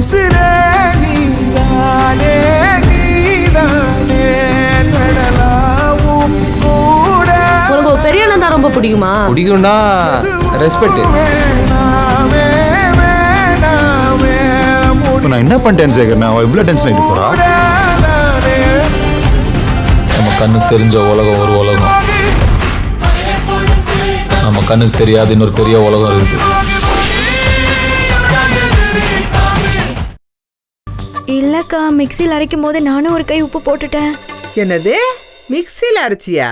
உசிரே நீதானே நீதானே நடலாவும் கூட. உனக்கு பெரிய அண்ணன் தான் ரொம்ப பிடிக்குமா? பிடிக்கும்னா ரெஸ்பெக்ட். நான் என்ன பண்ணிட்டேன் சேகர்? நான் இவ்வளவு டென்ஷன் ஆகிட்டு போறா? நம்ம கண்ணுக்கு தெரிஞ்ச உலகம் ஒரு உலகம், நம்ம கண்ணுக்கு தெரியாத இன்னொரு பெரிய உலகம் இருக்கு. இல்லக்கா, மிக்சியில் அரைக்கும் போது நானும் ஒரு கை உப்பு போட்டுட்டேன். என்னது, மிக்சியில் அரைச்சியா?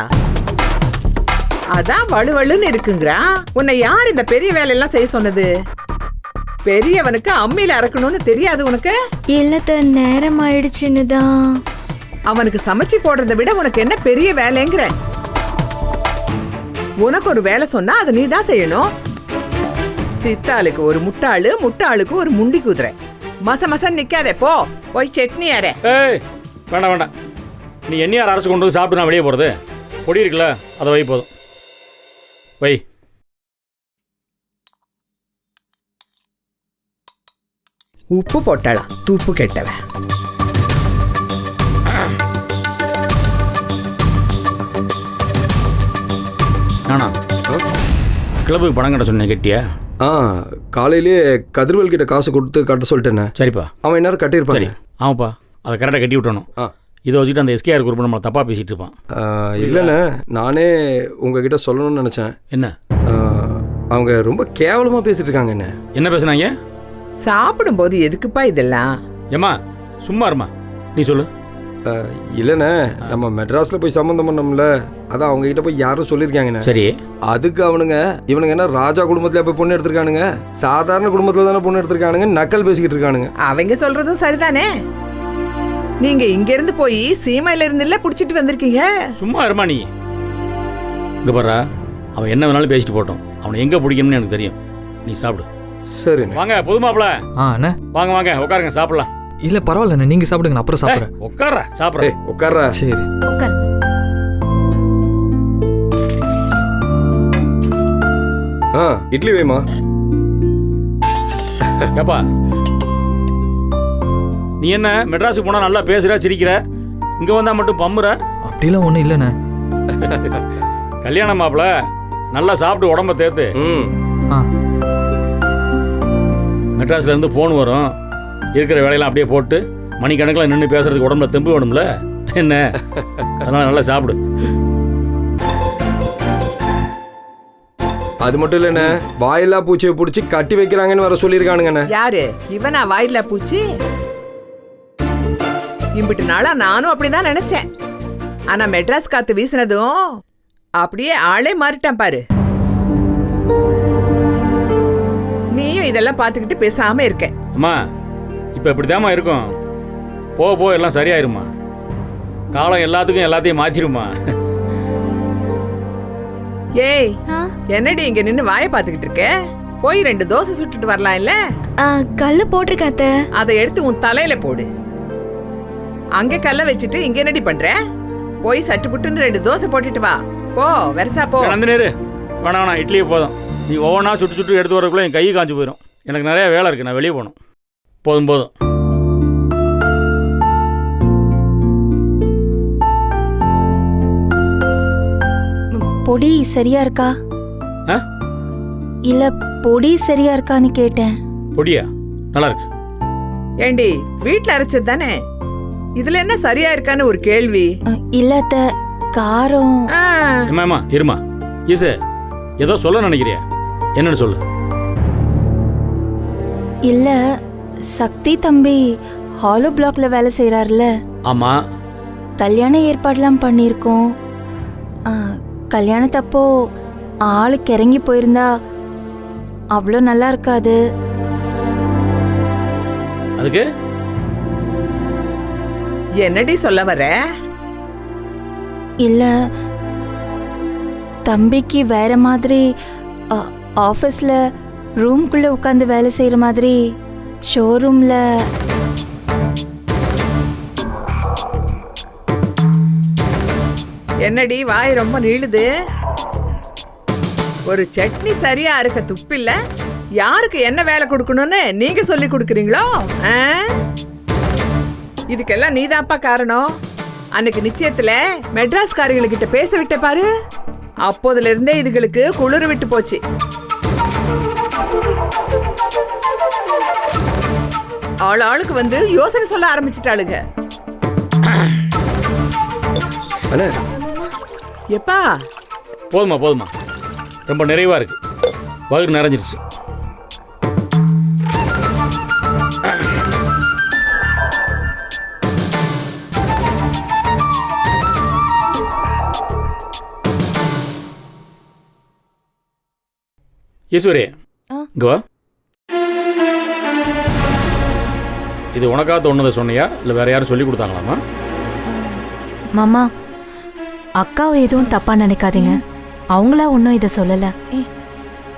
அதான் வலுவலுன்னு இருக்குங்கிறா. உன்னை யார் இந்த பெரிய வேலையெல்லாம் செய்ய சொன்னது? பெரியவனுக்கு அம்மியில அரைக்கணும்னு தெரியாது உனக்கு? இல்லத்த, நேரம் ஆயிடுச்சுன்னு தான். அவனுக்கு சமைச்சு போடுறதை விட உனக்கு என்ன பெரிய வேலைங்கிற? உனக்கு ஒரு வேலை சொன்னா அதை நீ தான் செய்யணும். சித்தாளுக்கு ஒரு முட்டாளு, முட்டாளுக்கு ஒரு முண்டி குதிரை. மச நிக்காதே, போ போய் சட்னி அரை. ஏய், வேண்டாம் வேண்டாம், நீ எண்ணெயார் அரைச்சு கொண்டு வந்து சாப்பிட்டு நான் வெளியே போகிறது. பொடி இருக்குல்ல, அதை வை, போதும் வை. உப்பு போட்டாளா, தூப்பு கெட்டவ. நானா கிளப்புக்கு பணம் கட்ட சொன்னேன், கட்டியா? காலையிலேயே கதிர்வேல் கிட்ட காசு கொடுத்து கட்ட சொல்லிட்டேனே. சரிப்பா, அவன் எல்லாரும் கட்டியிருப்பான். சரி, ஆமாப்பா, அதை கரெக்டாக கட்டி விட்டணும். இதை வச்சுட்டு அந்த எஸ்கேஆர் குரூப் நம்மளை தப்பாக பேசிகிட்டு இருப்பான். இல்லைண்ணே, நானே உங்ககிட்ட சொல்லணும்னு நினச்சேன். என்ன? அவங்க ரொம்ப கேவலமாக பேசிட்டு இருக்காங்க. என்ன பேசுனாங்க? சாப்பிடும்போது எதுக்குப்பா இதெல்லாம்? ஏம்மா சும்மா இருமா, நீ சொல்லு. இல்லைண்ணே, நம்ம மெட்ராஸில் போய் சம்மந்தம் பண்ணோம்ல, அதான் அவங்க கிட்ட போய் யாரும் சொல்லியிருக்காங்கண்ணே. சரி, அதுக்கு இவனுங்க என்ன ராஜா குடும்பத்தில் போய் பொண்ணு எடுத்திருக்கானுங்க, சாதாரண குடும்பத்தில் தானே பொண்ணு எடுத்திருக்கானுங்க, நக்கல் பேசிக்கிட்டு இருக்கானுங்க. அவங்க சொல்றதும் சரிதானே. நீங்க இங்க இருந்து போய் சீமையில இருந்து புடிச்சிட்டு வந்திருக்கீங்க. சும்மா இருமா நீ. இங்க பாரு, அவன் என்ன வேணாலும் பேசிட்டு போட்டோம், அவனை எங்க பிடிக்கணும்னு எனக்கு தெரியும். நீ சாப்பிடு. சரி வாங்க பொதுமாப்பிள. அண்ணே வாங்க வாங்க உட்காருங்க, சாப்பிடலாம். இல்ல பரவாயில்ல, நீங்க சாப்பிடுங்க, நான் அப்புறம் சாப்பிடுறேன். உட்கார சாப்பிடுறேன். உட்கார. சரி உட்கார். இட்லி வேமா? கேப்பா, நீ என்ன மெட்ராஸுக்கு போனா நல்லா பேசுற, சிரிக்கிற, இங்க வந்தா மட்டும் பம்முற? அப்படிலாம் ஒண்ணும் இல்லைண்ணே. கல்யாண மாப்பிள, நல்லா சாப்பிட்டு உடம்ப தேர்த்து. மெட்ராஸ்ல இருந்து போன் வரும், இருக்கிற வேலையெல்லாம் அப்படியே போட்டு மணிக்கணக்கில் நின்று பேசுறதுக்கு உடம்புல தெம்பு வேணும்ல என்ன? அதனால நல்லா சாப்பிடு. அது மட்டும் இல்லைண்ணே, வாயில்லா பூச்சியை பிடிச்சி கட்டி வைக்கிறாங்கன்னு வர சொல்லியிருக்கானுங்கண்ணே. யாரு இவனா? வாயில்லா பூச்சி? இம்பிட்டு நாளா நானும் அப்படிதான் நினைச்சேன். ஆனா மெட்ராஸ் காத்து வீசினதும் அப்படியே ஆளே மாறிட்டான் பாரு. நீயும் இதெல்லாம் பார்த்துக்கிட்டு பேசாம இருக்க. அம்மா, இப்போ இப்படிதாம்மா இருக்கும், போக போக எல்லாம் சரியாயிருமா. காலம் எல்லாத்துக்கும் எல்லாத்தையும் மாற்றிருமா. ஏய், என்னடி இங்க நின்னு வாயை பார்த்துக்கிட்டு இருக்க? போய் 2 தோசை சுட்டுட்டு வரலாம் இல்ல? கல்லு போட்டிருக்காத்த, அதை எடுத்து உன் தலையில போடு. அங்க கல்ல வச்சுட்டு இங்க என்னடி பண்ற? போய் சட்டு புட்டுன்னு 2 தோசை போட்டுட்டு வா. போ, வெரசா போ. நந்தினேரு, வேணாம் வேணாம், இட்லியே போதும். நீ ஒவ்வொன்றா சுட்டு சுட்டு எடுத்து வரக்குள்ள என் கை காஞ்சி போயிடும். எனக்கு நிறைய வேலை இருக்கு, நான் வெளியே போகணும். போதும் போதும். பொடி சரியா இருக்கா? இல்ல பொடி சரியா இருக்கான்னு கேட்டேன். பொடியா? நல்லா இருக்கு. ஏண்டி, வீட்ல அரைச்சது தானே, இதுல என்ன சரியா இருக்கான்னு ஒரு கேள்வி? இல்லத்த, காரம். ஏமா இருமா, ஈசு ஏதோ சொல்ல நினைக்கிறியா? என்னன்னு சொல்லு. இல்ல, சக்தி தம்பி ஹாலோ பிளாக்ல வேலை செய்யறாருல. ஆமா. கல்யாண ஏற்பாடுலாம் பண்ணிருக்கோம். கல்யாணத்தப்போ ஆளுக்கு இறங்கி போயிருந்தா அவ்வளோ நல்லா இருக்காது. அதுக்கு என்னடி சொல்ல வர? இல்ல, தம்பிக்கு வேற மாதிரி ஆஃபீஸ்ல ரூம்குள்ள உட்காந்து வேலை செய்யற மாதிரி ஷோரூம்ல. என்னடி வாய் ரொம்ப நீளுது? ஒரு சட்னி சரியா இருக்க துப்பில்ல, யாருக்கு என்ன வேலை கொடுக்கணும்னு நீங்க சொல்லி கொடுக்குறீங்களோ? இதுக்கெல்லாம் நீதான்ப்பா காரணம். அன்னைக்கு நிச்சயத்துல மெட்ராஸ் காரிகளுக்கிட்ட பேச விட்ட பாரு, அப்போதுல இருந்தே இதுகளுக்கு குளிர் விட்டு போச்சு. ஆளுக்கு வந்து யோசனை சொல்ல ஆரம்பிச்சிட்டாளுங்க. எப்பா போதுமா போதுமா, ரொம்ப நிறைவா இருக்கு, வயிறு நிறைஞ்சிருச்சு. ஈஸ்வரி, இங்க வா. இது உனக்காக தோணுதை சொன்னியா இல்லை வேற யாரும் சொல்லி கொடுத்தாங்களாமா? மாமா, அக்காவை எதுவும் தப்பா நினைக்காதீங்க, அவங்களா ஒன்றும் இதை சொல்லல.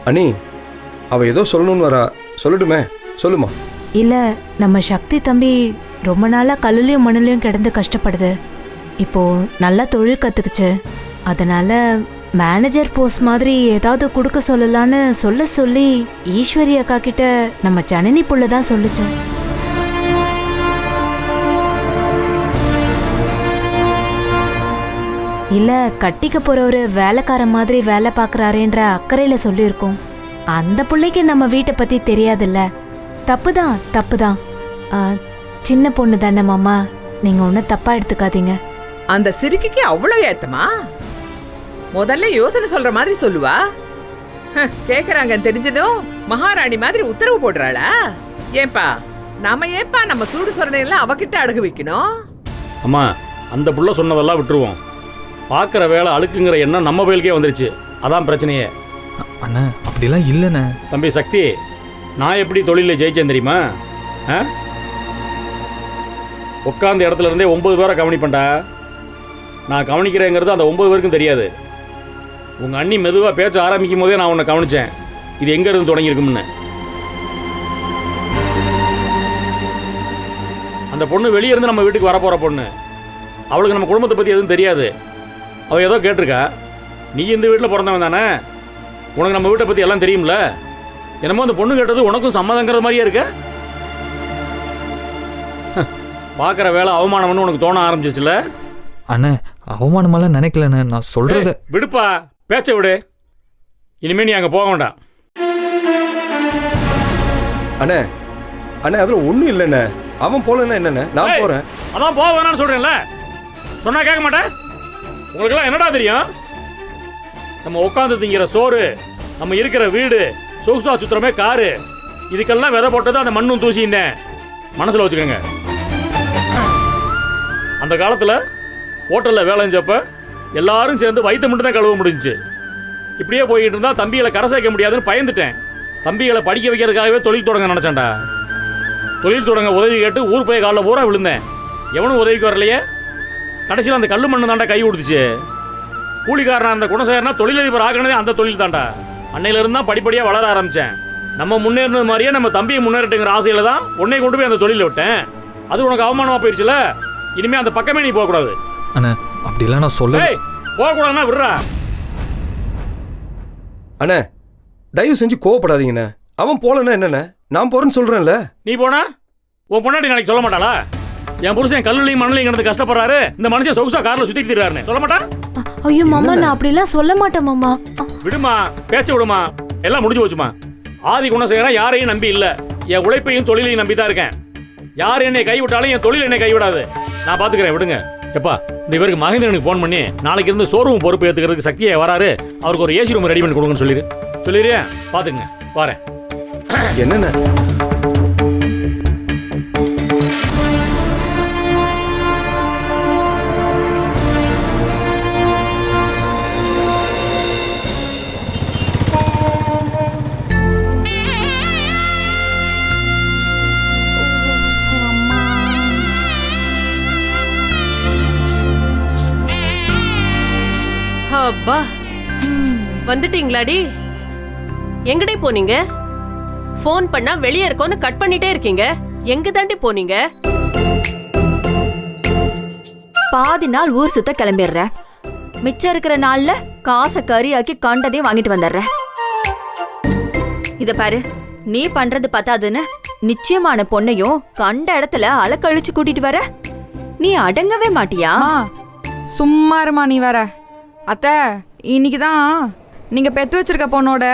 அண்ணி, அவ ஏதோ சொல்லணும்னு வரா, சொல்லட்டுமே, சொல்லுமா. இல்ல, நம்ம சக்தி தம்பி ரொம்ப நாளா கல்லுலையும் மண்ணுலையும் கிடந்து கஷ்டப்படுது. இப்போ நல்லா தொழில் கத்துக்குச்சு. அதனால மேனேஜர் போஸ்ட் மாதிரி ஏதாவது கொடுக்க சொல்லலான்னு சொல்லி ஈஸ்வரி அக்கா கிட்ட நம்ம ஜனனி புள்ள தான் சொல்லுச்சு. இல்ல, கட்டிக்க போறவரு வேலைக்கார மாதிரி வேலை பார்க்கறாருன்ற அக்கறையில சொல்லியிருக்கோம். அந்த பிள்ளைக்கு நம்ம வீட்டை பத்தி தெரியாதுல்ல. தப்புதான். சின்ன பொண்ணு தானே மாமா, நீங்க ஒன்னும் தப்பா எடுத்துக்காதீங்க. அந்த சிரிக்கைக்கு அவ்வளவு ஏத்தமா? முதல்ல யோசனை சொல்ற மாதிரி சொல்லுவா. கேக்குறாங்க தெரிஞ்சதும் மகாராணி மாதிரி உத்தரவு போடுறாளா? ஏன்பா நம்ம சூடு சொரணையெல்லாம் அவகிட்ட அடகு வைக்கணும்? அம்மா, அந்த புள்ள சொன்னதெல்லாம் விட்டுருவோம். பார்க்குற வேலை அழுக்குங்கிற எண்ணம் நம்ம வயலுக்கே வந்துருச்சு, அதான் பிரச்சனையே. அண்ணா அப்படிலாம் இல்லைண்ணே. தம்பி சக்தி, நான் எப்படி தொழிலில் ஜெயிச்சேன் தெரியுமா? உட்காந்த இடத்துல இருந்தே 9 பேரை கவனிப்பேன்டா. நான் கவனிக்கிறேங்கிறது அந்த 9 பேருக்கும் தெரியாது. உங்கள் அண்ணி மெதுவாக பேச்ச ஆரம்பிக்கும் போதே நான் உன்னை கவனித்தேன், இது எங்கே இருந்து தொடங்கியிருக்கும்னு. அந்த பொண்ணு வெளியே இருந்து நம்ம வீட்டுக்கு வரப்போகிற பொண்ணு. அவளுக்கு நம்ம குடும்பத்தை பற்றி எதுவும் தெரியாது. அவள் ஏதோ கேட்டிருக்கா. நீ இந்த வீட்டில் பிறந்தவன் தானே, உனக்கு நம்ம வீட்டை பற்றி எல்லாம் தெரியும்ல. என்னமோ அந்த பொண்ணு கேட்டது உனக்கும் சம்மதங்கிற மாதிரியே இருக்க. பார்க்குற வேலை அவமானம்னு உனக்கு தோண ஆரம்பிச்சிச்சுல? அண்ணே, அவமானமெல்லாம் நினைக்கலண்ணே, நான் சொல்றத விடுப்பா, பேச்ச விடு. இனிமே நீ அங்கே போக வேண்டாம். அண்ணே அதில் ஒன்றும் இல்லைண்ணே. அவன் போலன்னா என்னண்ணே, நான் போகிறேன். அதான் போக வேணாம்னு சொல்கிறேன்ல, சொன்னா கேட்க மாட்டேன். உங்களுக்கெல்லாம் என்னடா தெரியும்? நம்ம உட்காந்து திங்கிற சோறு, நம்ம இருக்கிற வீடு, சொகுசா சுத்திரமே காரு, இதுக்கெல்லாம் விதை போட்டது அந்த மண்ணும் தூசின்னேன் மனசில் வச்சுக்கோங்க. அந்த காலத்தில் ஹோட்டலில் வேலை செஞ்சப்ப எல்லாரும் சேர்ந்து வயிற்று மட்டும் தான் கழுவ முடிஞ்சிச்சு. இப்படியே போய்கிட்டு இருந்தால் தம்பிகளை கரை சேர்க்க முடியாதுன்னு பயந்துட்டேன். தம்பிகளை படிக்க வைக்கிறதுக்காகவே தொழில் தொடங்க நினச்சேன்டா. தொழில் தொடங்க உதவி கேட்டு ஊர் போய் காலில் பூரா விழுந்தேன். எவனும் உதவிக்கு வரலையே. கடைசியில் அந்த கல் மண்ணு தாண்டா கை கொடுத்துச்சு. கூலிக்காரனா அந்த குணசேகரனா தொழிலதிபர் ஆகினதே அந்த தொழில் தாண்டா. அன்னையிலிருந்து தான் படிப்படியாக வளர ஆரம்பித்தேன். நம்ம முன்னேறினது மாதிரியே நம்ம தம்பியை முன்னேறட்டுங்கிற ஆசையில் தான் உன்னை கொண்டு போய் அந்த தொழிலில் விட்டேன். அது உனக்கு அவமானமாக போயிடுச்சுல. இனிமே அந்த பக்கமே நீ போகக்கூடாது. அண்ணா அப்படிலாம் நான் சொல்ல போகக்கூடாதுன்னா விடுறா. அண்ணே தயவு செஞ்சு கோவப்படாதீங்கண்ணே. அவன் போலன்னா என்னண்ணே, நான் போறேன்னு சொல்றேன்ல. நீ போனா உன் பொண்டாட்டி நாளைக்கு சொல்ல மாட்டாளா? என் புருஷன் கல்லுலையும் மண்ணிலையும் கிடந்து கஷ்டப்படுறாரு, இந்த மனுஷன் சொகுசா கார்ல சுத்திட்டு திரிறாருன்னு சொல்ல மாட்டா? ஐயோ மாமா, நான் அப்படிலாம் சொல்ல மாட்டேன் மாமா. விடுமா, பேச்ச விடுமா, எல்லாம் முடிஞ்சு போச்சுமா. ஆதி குணசேகரன் யாரையும் நம்பி இல்ல, என் உழைப்பையும் தொழிலையும் நம்பி தான் இருக்கேன். யார் என்னை கைவிட்டாலும் என் தொழில் என்னை கைவிடாது. நான் பாத்துக்கிறேன், விடுங்க. எப்பா, இந்த இவருக்கு மகேந்திரனுக்கு ஃபோன் பண்ணி நாளைக்கு இருந்து ஷோரூம் பொறுப்பு ஏற்றுக்கிறதுக்கு சக்தியை வராரு, அவருக்கு ஒரு ஏசி ரூம் ரெடி பண்ணி கொடுங்கன்னு சொல்லிடுறியா? பாத்துங்க, வரேன். என்னென்ன அப்பா, வந்துட்டீங்களாடி? எங்கடி போனீங்க? ஃபோன் பண்ணா வெளியே இருக்கோன்னு கட் பண்ணிட்டே இருக்கீங்க. எங்க தாண்டி போனீங்க? பாதி நாள் ஊர் சுத்த கிளம்பிடுற, மிச்சம் இருக்கிற நாள்ல காசை கறியாக்கி கண்டதையும் வாங்கிட்டு வந்துடுற. இத பாரு, நீ பண்றது பத்தாதுன்னு நிச்சயமான பொண்ணையும் கண்ட இடத்துல அலக்கழிச்சு கூட்டிட்டு வர, நீ அடங்கவே மாட்டியா? சும்மா இருமா நீ வேற. அத்தை, இன்னைக்கு தான் நீங்க பெத்து வச்சிருக்க பொண்ணோட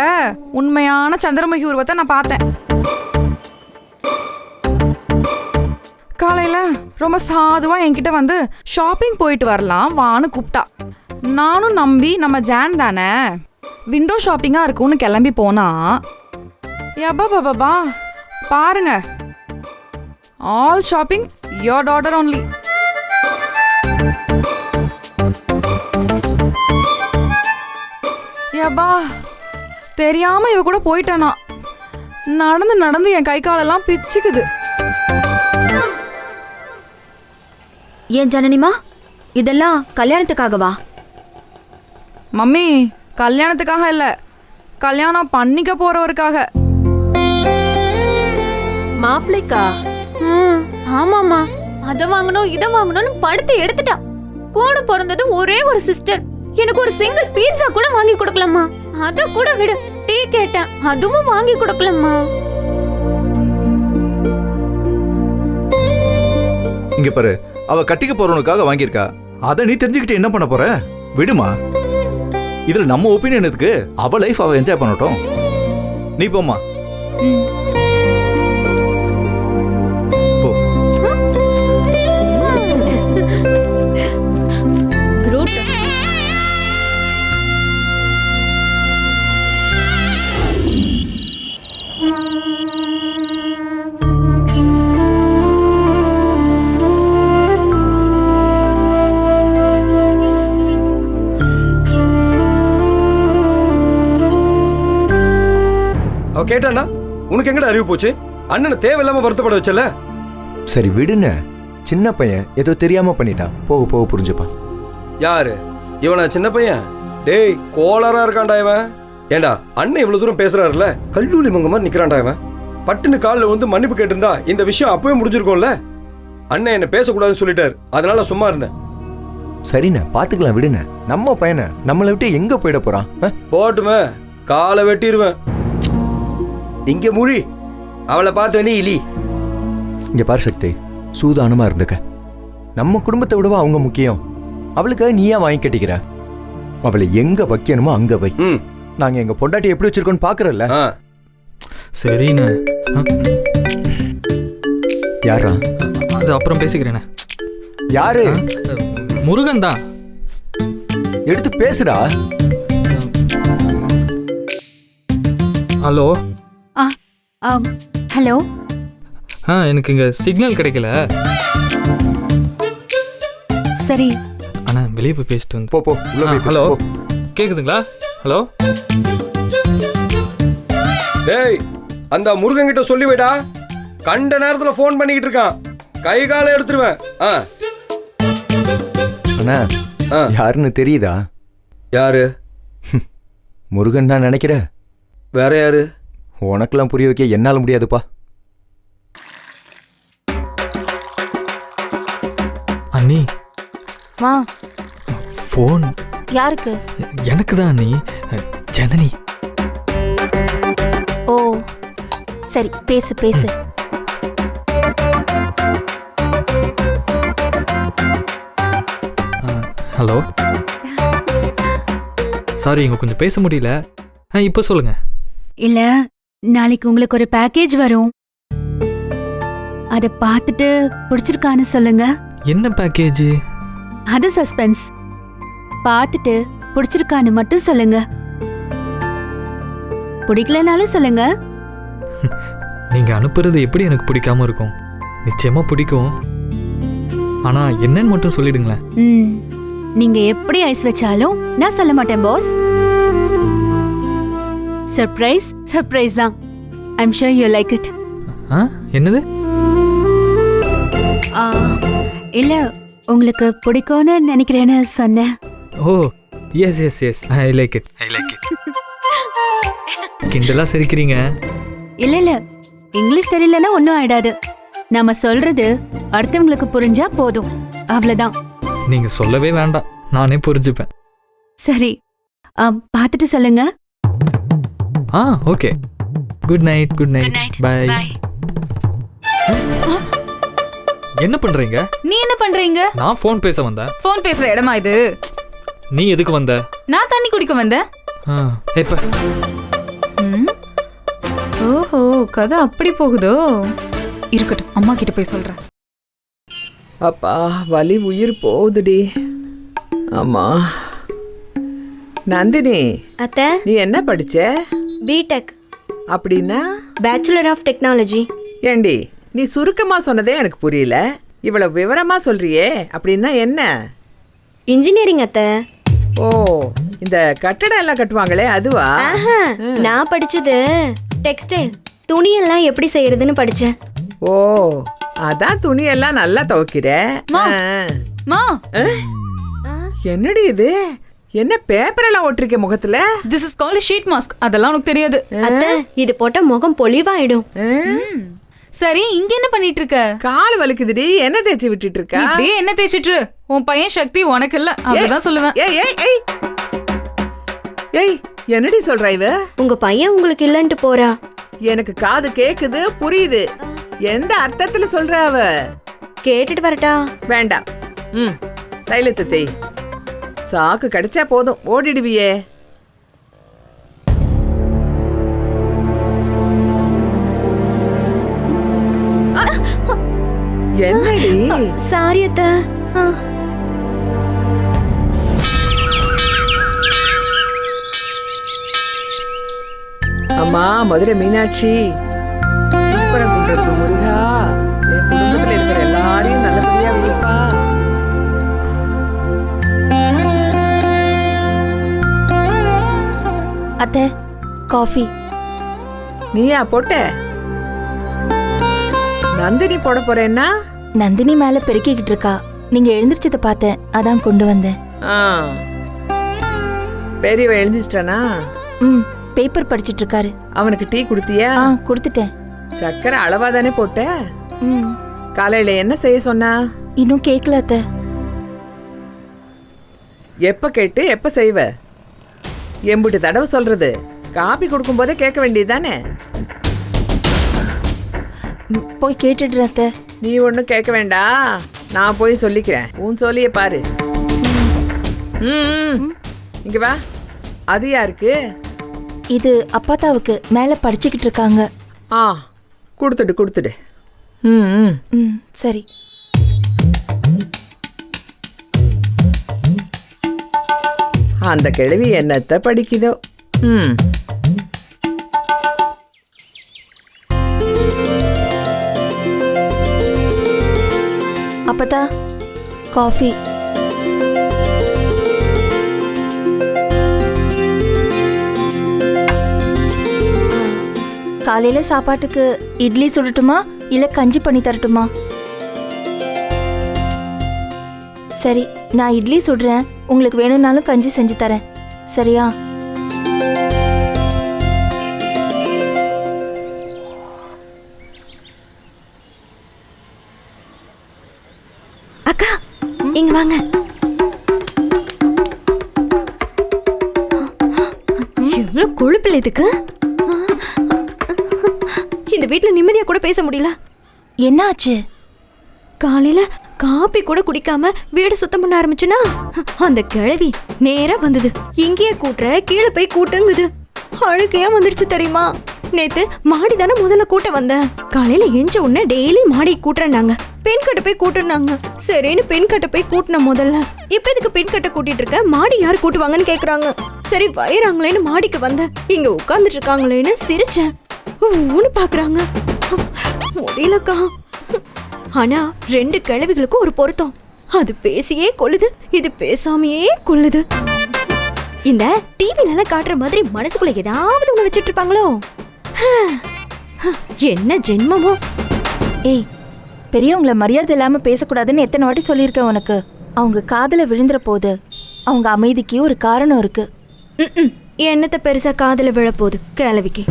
உண்மையான சந்திரமுகி உருவத்தை நான் பார்த்தேன். காலையில ரொம்ப சாதுவா என்கிட்ட வந்து ஷாப்பிங் போயிட்டு வரலாம் வான்னு கூப்பிட்டா. நானும் நம்பி நம்ம ஜான் தானே விண்டோ ஷாப்பிங்கா இருக்கும்னு கிளம்பி போனா, யப்பா பாபா பாருங்க, all shopping your daughter only. யப்பா தெரியாம இவ கூட போயிட்டானா. நடந்து நடந்து என் கை காலெல்லாம் பிச்சுக்குது. ஏன் ஜனனிமா, இதெல்லாம் கல்யாணத்துக்காகவா? மம்மி, கல்யாணத்துக்காக இல்ல, கல்யாணம் பண்ணிக்க போறவருக்காக. மாப்பிள்ளைக்கா? ஆமாமா, அத வாங்கணும் இத வாங்கணும்னு படுத்து எடுத்துட்டா. கூட பிறந்தது ஒரே ஒரு சிஸ்டர், எனக்கு ஒரு சிங்கிள் பீட்சா கூட வாங்கி கொடுக்கலம்மா. அத கூட விடு, டீ கேட்டேன், அதுவும் வாங்கி கொடுக்கலம்மா. இங்க பாரு, அவ கட்டிக்க போறவனுக்காக வாங்கியிருக்கா. அதை நீ தெரிஞ்சுக்கிட்டு என்ன பண்ண போற? விடுமா. இதுல நம்ம ஒப்பீனியன் எதுக்கு? அவ லைஃப் அவ என்ஜாய் பண்ணட்டும். நீ போமா. அவ கேட்டானா? உனக்கு எங்கடா அறிவு போச்சு? அண்ணனை தேவையில்லாம வருத்தப்பட வச்சல. சரி விடுன, சின்ன பையன் ஏதோ தெரியாம பண்ணிட்டான், போக போக புரிஞ்சுப்பான். யாரு இவனா சின்ன பையன்? டேய், கோளாரா இருக்கான்டா இவன். ஏண்டா, அண்ணன் இவ்வளவு தூரம் பேசுறாருல, கல்லூலி மங்க மாதிரி நிக்கிறான்டா இவன். பட்டுன்னு காலில் வந்து மன்னிப்பு கேட்டிருந்தா இந்த விஷயம் அப்பவே முடிஞ்சிருக்கும்ல. அண்ணன் என்ன பேசக்கூடாதுன்னு சொல்லிட்டாரு, அதனால சும்மா இருந்தேன். சரிண்ணே, பாத்துக்கலாம் விடுன. நம்ம பையனை நம்மளை விட்டு எங்க போயிட போறான்? போட்டுமே, காலை வெட்டிடுவேன். இங்க மொழி அவளை பார்த்து நீ இலி. இங்க பாரு சக்தி, சூதானமா இருந்துக்க. நம்ம குடும்பத்தை விடவா அவங்க முக்கியம்? அவளுக்காக நீயா வாங்கி கட்டிக்கிற. அவளை எங்க வைக்கணுமோ அங்க வை. நாங்க எங்க பொண்டாட்டி எப்படி வச்சிருக்கோன்னு பாக்குறல்ல. சரிண்ணே. யாரா? அது அப்புறம் பேசிக்கிறேண்ணே. யாரு? முருகன் தான். எடுத்து பேசுடா. ஹலோ. ஹலோ. எனக்கு இங்க சிக்னல் கிடைக்கல. சரி, அண்ணா வெளியே போய் பேசிட்டு வந்து. போ போ. ஹலோ, கேக்குதுங்களா? ஹலோ. டேய், அந்த முருகன் கிட்ட சொல்லி வைடா, கண்ட நேரத்துல போன் பண்ணிக்கிட்டு இருக்கான், கை காலை எடுத்துருவேன். அண்ணா, யாருன்னு தெரியுதா? யாரு? முருகன் தான் நினைக்கிற. வேற யாரு? உனக்கெல்லாம் புரிய வைக்க என்னால முடியாதுப்பா. அண்ணி, வா. ஃபோன் யாருக்கு? எனக்கு தான் அண்ணி, ஜனனி. ஓ சரி, பேசு பேசு. ஹலோ. சாரி, இங்க கொஞ்சம் பேச முடியல. இப்போ சொல்லுங்க. இல்ல, நாளைக்கு உங்களுக்கு ஒரு பேக்கேஜ் வரும், அத பார்த்துட்டு பிடிச்சிருக்கான்னு சொல்லுங்க. என்ன பேக்கேஜ்? அது சஸ்பென்ஸ். பார்த்துட்டு பிடிச்சிருக்கான்னு மட்டும் சொல்லுங்க. பிடிக்கலனாலும் சொல்லுங்க. நீங்க அனுப்புறது எப்படி எனக்கு பிடிக்காம இருக்கும்? நிச்சயமா பிடிக்கும். ஆனா என்னன்னு மட்டும் சொல்லிடுங்களேன். நீங்க எப்படி ஐஸ் வச்சாலும் நான் சொல்ல மாட்டேன் பாஸ். சர்ப்ரைஸ் சர்ப்ரைஸ் தான். I'm sure you like it. என்னது? இல்ல, உங்களுக்கு பிடிக்கும்னு நினைக்கிறேன்னு சொன்னேன். Oh yes yes yes, I like it, I like it. கிண்டலா சிரிக்கிறீங்க. இல்ல இல்ல, இங்கிலீஷ் தெரியலன்னா ஒன்றும் ஆயிடாது. நாம சொல்றது அடுத்தவங்களுக்கு புரிஞ்சா போதும், அவ்வளவுதான். நீங்க சொல்லவே வேண்டாம், நானே புரிஞ்சுப்பேன். சரி, பார்த்துட்டு சொல்லுங்க. Okay. Good night. Good night. Bye. என்ன பண்றீங்க? நீ என்ன பண்றீங்க? நான் ஃபோன் பேச வந்தேன். ஃபோன் பேசுற இடமா இது? நீ எதுக்கு வந்த? நான் தண்ணி குடிக்க வந்தேன். எப்ப? ஓஹோ, கதை அப்படி போகுதோ? இருக்கட்டும், அம்மா கிட்ட போய் சொல்றேன். அப்பா வலி உயிர் போகுதுடி. ஆமா நந்தினி, அத்தை, நீ என்ன படிச்ச? பிடெக். அப்படின்னா பேச்சுலர் ஆஃப் டெக்னாலஜி. ஏண்டி நீ சுருக்கமா சொன்னதே எனக்கு புரியல. இவ்வளவு விவரமா சொல்றியே, அப்படின்னா என்ன? இன்ஜினியரிங் அத்தை. ஓ, இந்த கட்டடம் எல்லாம் கட்டுவாங்களே அதுவா? நான் படிச்சது டெக்ஸ்டைல், துணியெல்லாம் எப்படி செய்யறதுன்னு படிச்சேன். ஓ, அதான் துணியெல்லாம் நல்லா துவைக்கிற. மா, என்னடி இது? என்ன பேப்பர் எல்லாம் ஒட்டிருக்க முகத்துல? This is called sheet mask. அதெல்லாம் உனக்கு தெரியாது. அத்தை, இது போட்ட முகம் பொலிவாயிடும். சரி, இங்க என்ன பண்ணிட்டு இருக்க? கால் வலிக்குதுடி. என்ன தேய்ச்சி விட்டுட்டு இருக்க? இப்படியே என்ன தேய்ச்சிட்டு? உன் பையன் சக்தி உனக்கு இல்ல, அப்படிதான் சொல்லுவேன். ஏய், என்னடி சொல்ற இவ? உங்க பையன் உங்களுக்கு இல்லன்ட்டு போறா. எனக்கு காது கேக்குது, புரியுது. எந்த அர்த்தத்துல சொல்ற அவ? கேட்டுட்டு வரட்டா? வேண்டாம். தைலத்தை தேய். சாக்கு கிடைச்சா போதும், ஓடிடுவியே. என்னடி? சாரி அத்தை. அம்மா மதுரை மீனாட்சி, குன்றத்து முருகா, என் குடும்பத்துல இருக்கிற எல்லாரையும் நல்லபடியா வைப்பா. அத்தை, காஃபி. நீயா போட்ட? நந்தினி போட போறேன்னா? நந்தினி மேல பெருக்கிக்கிட்டு இருக்கா. நீங்க எழுந்திரிச்சதை பார்த்தேன், அதான் கொண்டு வந்தேன். பெரியவ எழுந்திச்சிட்டானா? பேப்பர் படிச்சிட்டு இருக்காரு. அவனுக்கு டீ குடுத்தியா? குடுத்துட்டேன். சக்கரை அளவா தானே போட்ட? காலையில என்ன செய்ய சொன்னா? இன்னும் கேட்கல அத்தை. எப்ப கேட்டு எப்ப செய்வ? எம்பிட்டு தடவை சொல்றது? காபி கொடுக்கும் போதே கேட்க வேண்டியதானே? போய் கேட்டுடுற அத்தை. நீ ஒன்னும் கேட்க வேண்டாம், நான் போய் சொல்லிக்கிறேன். உன் சொல்லிய பாரு. இங்க வா. அது யாருக்கு? இது அப்பாத்தாவுக்கு. மேல படிச்சுக்கிட்டு இருக்காங்க. கொடுத்துடு. சரி. அந்த கிழவி என்னத்த படிக்குதோ. அப்பதா காஃபி. காலையில சாப்பாட்டுக்கு இட்லி சுடட்டுமா இல்ல கஞ்சி பண்ணி தரட்டுமா? சரி, நான் இட்லி சுடுறேன். உங்களுக்கு வேணும்னாலும் கஞ்சி செஞ்சு தரேன். சரியா? அக்கா, இங்க வாங்க. எவ்வளவு கொழுப்பில் இதுக்கு. இந்த வீட்டுல நிம்மதியா கூட பேச முடியல. என்ன ஆச்சு? காலையில காப்பி கூட குடிக்காம வீடு சுத்தம் பண்ண ஆரம்பிச்சுனா அந்த கிழவி நேரா வந்தது. இங்கேயே கூட்டுற, கீழே போய் கூட்டுங்குது. அழுக்கையா வந்துருச்சு தெரியுமா? நேத்து மாடி தானே முதல்ல கூட்ட வந்தேன். காலையில எஞ்ச உடனே டெய்லி மாடி கூட்டுறாங்க. பெண் கட்ட போய் கூட்டுனாங்க. சரின்னு பெண் கட்ட போய் கூட்டின முதல்ல. இப்ப இதுக்கு பெண் கட்ட கூட்டிட்டு இருக்க, மாடி யாரு கூட்டுவாங்கன்னு கேக்குறாங்க. சரி வயிறாங்களேன்னு மாடிக்கு வந்தேன். இங்க உட்கார்ந்துட்டு இருக்காங்களேன்னு சிரிச்சேன். ஊன்னு பாக்குறாங்க. முடியலக்கா. ஆனா 2 கிழவிகளுக்கும் ஒரு பொருத்தம். அது பேசியே கொல்லுது, இது பேசாமையே கொல்லுது. இந்த டிவில காட்டுற மாதிரி மனசுக்குள்ள ஏதாவது ஒண்ணு வச்சிட்டு இருப்பாங்களோ? என்ன ஜென்மமோ. ஏய், பெரியவங்கள மரியாதை இல்லாம பேசக்கூடாதுன்னு எத்தனை வாட்டி சொல்லியிருக்கேன் உனக்கு. அவங்க காதுல விழுந்துற போது அவங்க அமைதிக்கு ஒரு காரணம் இருக்கு. என்னத்த பெருசா காதுல விழப்போகுது கிழவிக்கு.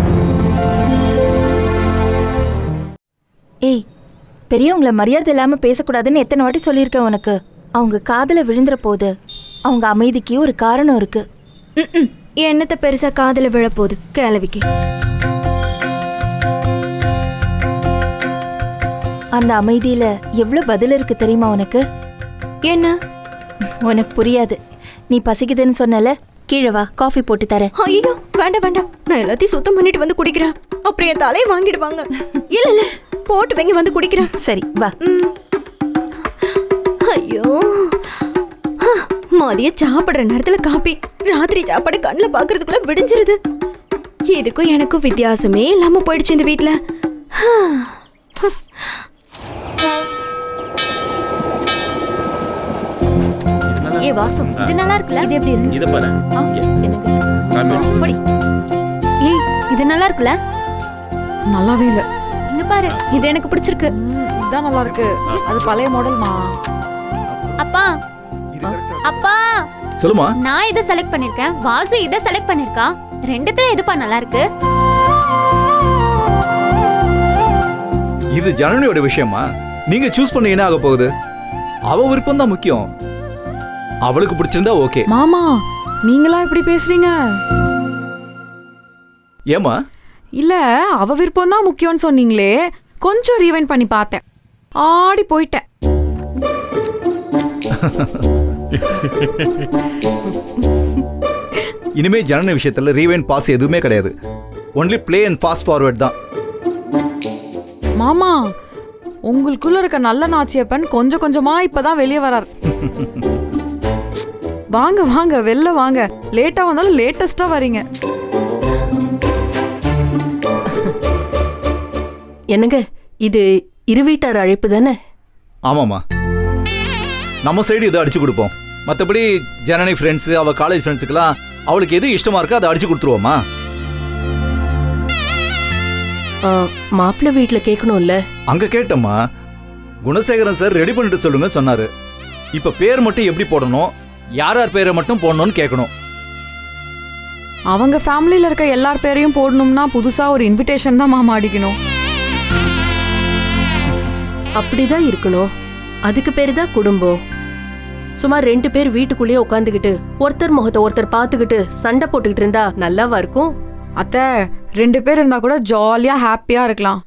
ஏய், பெரியவங்கள மரியாதை இல்லாம பேசக்கூடாதுன்னு எத்தனை வாட்டி சொல்லியிருக்கேன் உனக்கு. அவங்க காதுல விழுந்துற போது அவங்க அமைதிக்கு ஒரு காரணம் இருக்கு. என்னத்த பெருசா காதுல விழப்போகுது கிழவிக்கு. அந்த அமைதியில எவ்வளவு பதில் இருக்கு தெரியுமா உனக்கு? என்ன? உனக்கு புரியாது. நீ பசிக்குதுன்னு சொன்னல, கீழே வா, காஃபி போட்டு தரேன். ஐயோ வேண்டாம் வேண்டாம், நான் எல்லாத்தையும் சுத்தம் பண்ணிட்டு வந்து குடிக்கிறேன். அப்புறம் என் தலையை வாங்கிடுவாங்க. இல்ல இல்ல, போட்டு வைங்க வந்து குடிக்கிறேன். சரி வா. ஐயோ, மதிய சாப்பிடுற நேரத்துல காப்பி, ராத்திரி சாப்பாடு கண்ணில் பாக்குறதுக்குள்ள விடிஞ்சிருது. இதுக்கும் எனக்கும் வித்தியாசமே இல்லாம போயிடுச்சு இந்த வீட்டுல. ஏ வாசு, இது நல்லா இருக்குல்ல? இது எப்படி இருக்கு? இத பாரு. போடி. ஏய், இது நல்லா இருக்குல்ல? நல்லாவே இல்ல. இங்க பாரு, இது எனக்கு பிடிச்சிருக்கு. இதான் நல்லா இருக்கு. அது பழைய மாடல்மா. அப்பா அப்பா, சொல்லுமா. நான் இதை செலக்ட் பண்ணிருக்கேன், வாசு இதை செலக்ட் பண்ணிருக்கா. ரெண்டுத்துல எதுப்பா நல்லா இருக்கு? இது ஜனனியோட விஷயமா? நீங்க சூஸ் பண்ண என்ன ஆக போகுது? அவ விருப்பம் தான் முக்கியம். அவளுக்கு பிடிச்சிருந்தா ஓகே. மாமா, நீங்களா இப்படி பேசுறீங்க? ஏமா? இல்ல, அவ விருப்பம் தான் முக்கியம்னு சொன்னீங்களே, கொஞ்சம் ரீவைண்ட் பண்ணி பார்த்தேன், ஆடி போயிட்டேன். இனிமே ஜனனி விஷயத்துல ரீவைண்ட் பாஸ் எதுவுமே கிடையாது. Only play and fast forward தான். மாமா, உங்களுக்குள்ள இருக்க நல்ல நாச்சியப்பன் கொஞ்சம் கொஞ்சமா இப்பதான் வெளியே வரார். வாங்க வாங்க, வெளில வாங்க. லேட்டா வந்தாலும் லேட்டஸ்டா வரீங்க. என்னங்க, இது இருவீட்டார் அழைப்பு தானே? ஆமாம்மா, நம்ம சைடு இதை அடிச்சு கொடுப்போம். மற்றபடி ஜனனி ஃப்ரெண்ட்ஸு, அவள் காலேஜ் ஃப்ரெண்ட்ஸுக்கெல்லாம் அவளுக்கு எது இஷ்டமா இருக்கோ அதை அடிச்சு கொடுத்துருவோமா? மாப்பிள்ளை வீட்டில் கேட்கணும்ல. அங்கே கேட்டம்மா, குணசேகரன் சார் ரெடி பண்ணிட்டு சொல்லுங்க சொன்னாரு. இப்போ பேர் மட்டும் எப்படி போடணும், யார் யார் பேரை மட்டும் போடணும்னு கேட்கணும். அவங்க ஃபேமிலியில இருக்க எல்லார் பேரையும் போடணும்னா புதுசா ஒரு இன்விடேஷன் தான் மாமா அடிக்கணும். அப்படிதான் இருக்கணும். அதுக்கு பேரு தான் குடும்பம். சுமார் 2 பேர் வீட்டுக்குள்ளேயே உட்காந்துக்கிட்டு ஒருத்தர் முகத்தை ஒருத்தர் பார்த்துக்கிட்டு சண்டை போட்டுக்கிட்டு இருந்தா நல்லாவா இருக்கும்? அத்தை, 2 பேர் இருந்தா கூட ஜாலியா ஹாப்பியா இருக்கலாம்.